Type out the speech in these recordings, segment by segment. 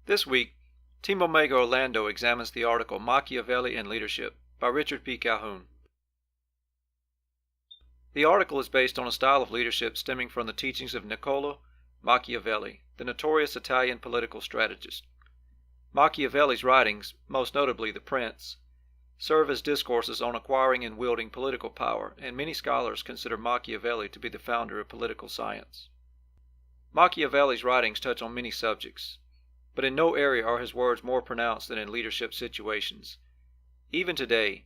This week, Team Omega Orlando examines the article Machiavelli and Leadership by Richard P. Calhoun. The article is based on a style of leadership stemming from the teachings of Niccolo Machiavelli, the notorious Italian political strategist. Machiavelli's writings, most notably The Prince, serve as discourses on acquiring and wielding political power, and many scholars consider Machiavelli to be the founder of political science. Machiavelli's writings touch on many subjects, but in no area are his words more pronounced than in leadership situations. Even today,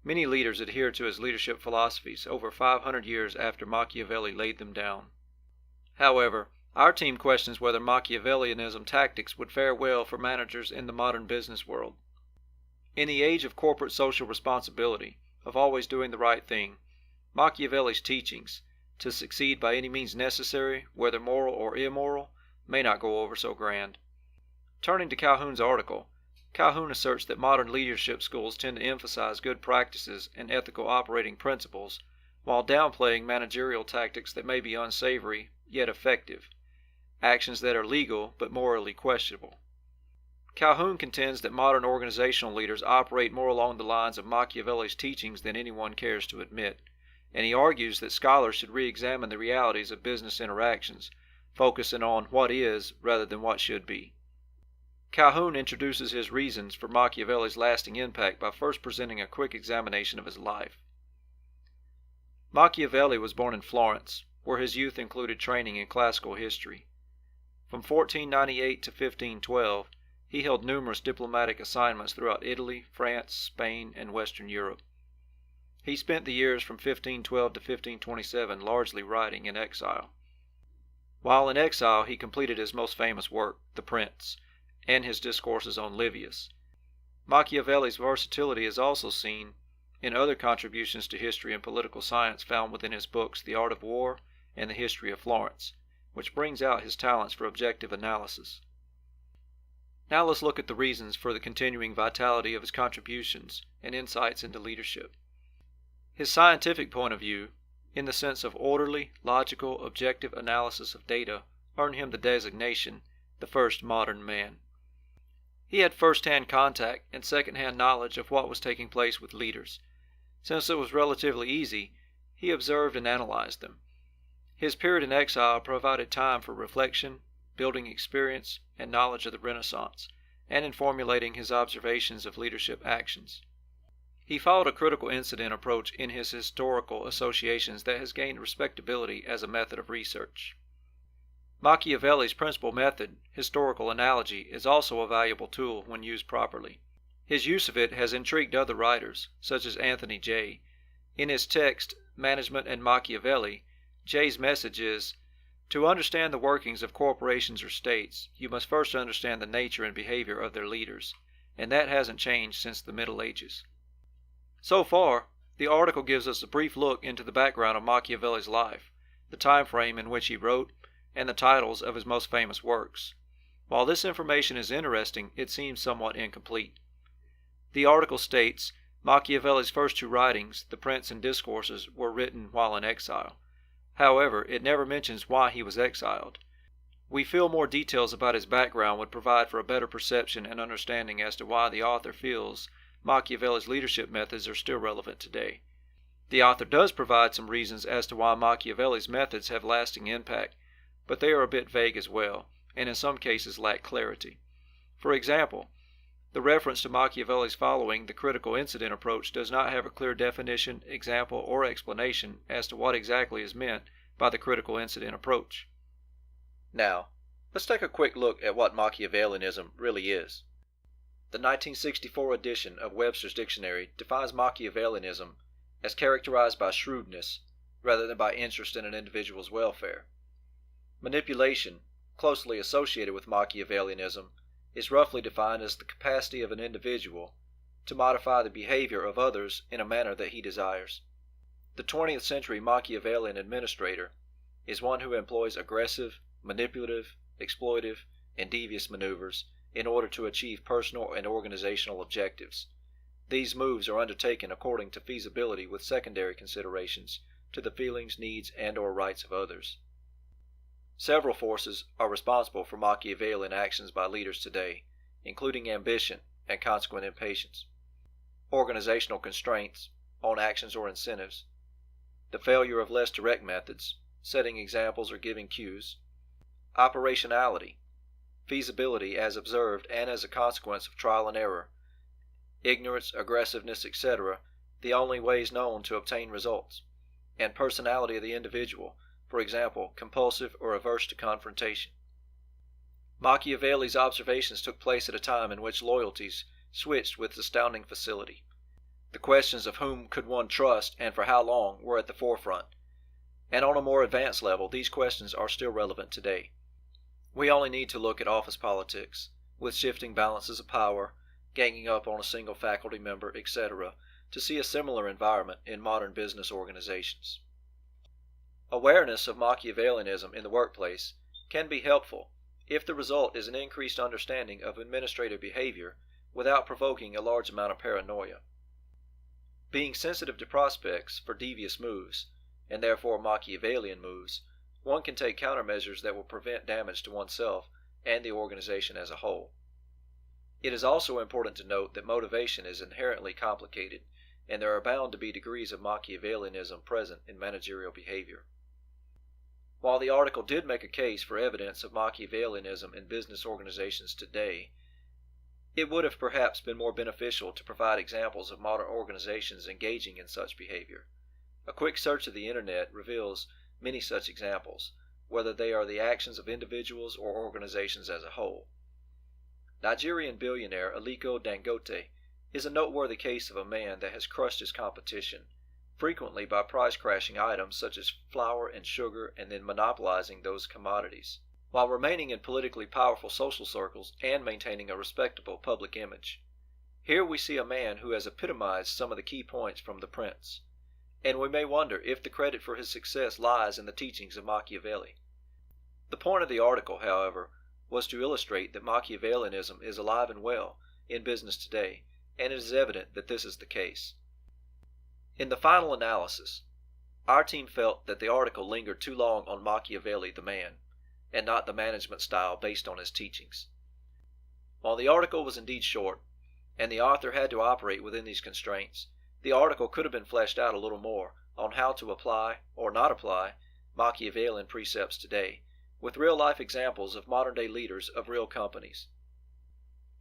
many leaders adhere to his leadership philosophies over 500 years after Machiavelli laid them down. However, our team questions whether Machiavellianism tactics would fare well for managers in the modern business world. In the age of corporate social responsibility, of always doing the right thing, Machiavelli's teachings, to succeed by any means necessary, whether moral or immoral, may not go over so grand. Turning to Calhoun's article, Calhoun asserts that modern leadership schools tend to emphasize good practices and ethical operating principles, while downplaying managerial tactics that may be unsavory yet effective, actions that are legal but morally questionable. Calhoun contends that modern organizational leaders operate more along the lines of Machiavelli's teachings than anyone cares to admit, and he argues that scholars should re-examine the realities of business interactions, focusing on what is rather than what should be. Calhoun introduces his reasons for Machiavelli's lasting impact by first presenting a quick examination of his life. Machiavelli was born in Florence, where his youth included training in classical history. From 1498 to 1512, he held numerous diplomatic assignments throughout Italy, France, Spain, and Western Europe. He spent the years from 1512 to 1527 largely writing in exile. While in exile, he completed his most famous work, The Prince, and his discourses on Livius. Machiavelli's versatility is also seen in other contributions to history and political science found within his books The Art of War and The History of Florence, which brings out his talents for objective analysis. Now let's look at the reasons for the continuing vitality of his contributions and insights into leadership. His scientific point of view, in the sense of orderly, logical, objective analysis of data, earned him the designation, the first modern man. He had first-hand contact and second-hand knowledge of what was taking place with leaders. Since it was relatively easy, he observed and analyzed them. His period in exile provided time for reflection, building experience, and knowledge of the Renaissance, and in formulating his observations of leadership actions. He followed a critical incident approach in his historical associations that has gained respectability as a method of research. Machiavelli's principal method, historical analogy, is also a valuable tool when used properly. His use of it has intrigued other writers, such as Anthony Jay. In his text, Management and Machiavelli, Jay's message is, to understand the workings of corporations or states, you must first understand the nature and behavior of their leaders, and that hasn't changed since the Middle Ages. So far, the article gives us a brief look into the background of Machiavelli's life, the time frame in which he wrote, and the titles of his most famous works. While this information is interesting, it seems somewhat incomplete. The article states Machiavelli's first two writings, The Prince and Discourses, were written while in exile. However, it never mentions why he was exiled. We feel more details about his background would provide for a better perception and understanding as to why the author feels Machiavelli's leadership methods are still relevant today. The author does provide some reasons as to why Machiavelli's methods have lasting impact, but they are a bit vague as well, and in some cases lack clarity. For example, the reference to Machiavelli's following the critical incident approach does not have a clear definition, example, or explanation as to what exactly is meant by the critical incident approach. Now, let's take a quick look at what Machiavellianism really is. The 1964 edition of Webster's Dictionary defines Machiavellianism as characterized by shrewdness rather than by interest in an individual's welfare. Manipulation, closely associated with Machiavellianism, is roughly defined as the capacity of an individual to modify the behavior of others in a manner that he desires. The 20th century Machiavellian administrator is one who employs aggressive, manipulative, exploitive, and devious maneuvers in order to achieve personal and organizational objectives. These moves are undertaken according to feasibility with secondary considerations to the feelings, needs, and/or rights of others. Several forces are responsible for Machiavellian actions by leaders today, including ambition and consequent impatience, organizational constraints on actions or incentives, the failure of less direct methods, setting examples or giving cues, operationality, feasibility as observed and as a consequence of trial and error, ignorance, aggressiveness, etc., the only ways known to obtain results, and personality of the individual, for example, compulsive or averse to confrontation. Machiavelli's observations took place at a time in which loyalties switched with astounding facility. The questions of whom could one trust and for how long were at the forefront, and on a more advanced level these questions are still relevant today. We only need to look at office politics, with shifting balances of power, ganging up on a single faculty member, etc., to see a similar environment in modern business organizations. Awareness of Machiavellianism in the workplace can be helpful if the result is an increased understanding of administrative behavior without provoking a large amount of paranoia. Being sensitive to prospects for devious moves, and therefore Machiavellian moves, one can take countermeasures that will prevent damage to oneself and the organization as a whole. It is also important to note that motivation is inherently complicated, and there are bound to be degrees of Machiavellianism present in managerial behavior. While the article did make a case for evidence of Machiavellianism in business organizations today, it would have perhaps been more beneficial to provide examples of modern organizations engaging in such behavior. A quick search of the internet reveals many such examples, whether they are the actions of individuals or organizations as a whole. Nigerian billionaire Aliko Dangote is a noteworthy case of a man that has crushed his competition, frequently by price-crashing items such as flour and sugar and then monopolizing those commodities, while remaining in politically powerful social circles and maintaining a respectable public image. Here we see a man who has epitomized some of the key points from The Prince, and we may wonder if the credit for his success lies in the teachings of Machiavelli. The point of the article, however, was to illustrate that Machiavellianism is alive and well in business today, and it is evident that this is the case. In the final analysis, our team felt that the article lingered too long on Machiavelli the man, and not the management style based on his teachings. While the article was indeed short, and the author had to operate within these constraints, the article could have been fleshed out a little more on how to apply, or not apply, Machiavellian precepts today, with real-life examples of modern-day leaders of real companies.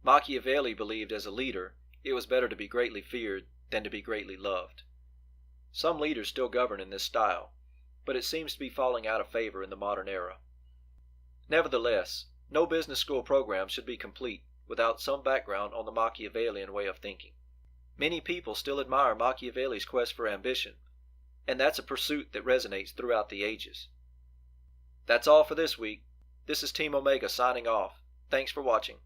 Machiavelli believed as a leader it was better to be greatly feared than to be greatly loved. Some leaders still govern in this style, but it seems to be falling out of favor in the modern era. Nevertheless, no business school program should be complete without some background on the Machiavellian way of thinking. Many people still admire Machiavelli's quest for ambition, and that's a pursuit that resonates throughout the ages. That's all for this week. This is Team Omega signing off. Thanks for watching.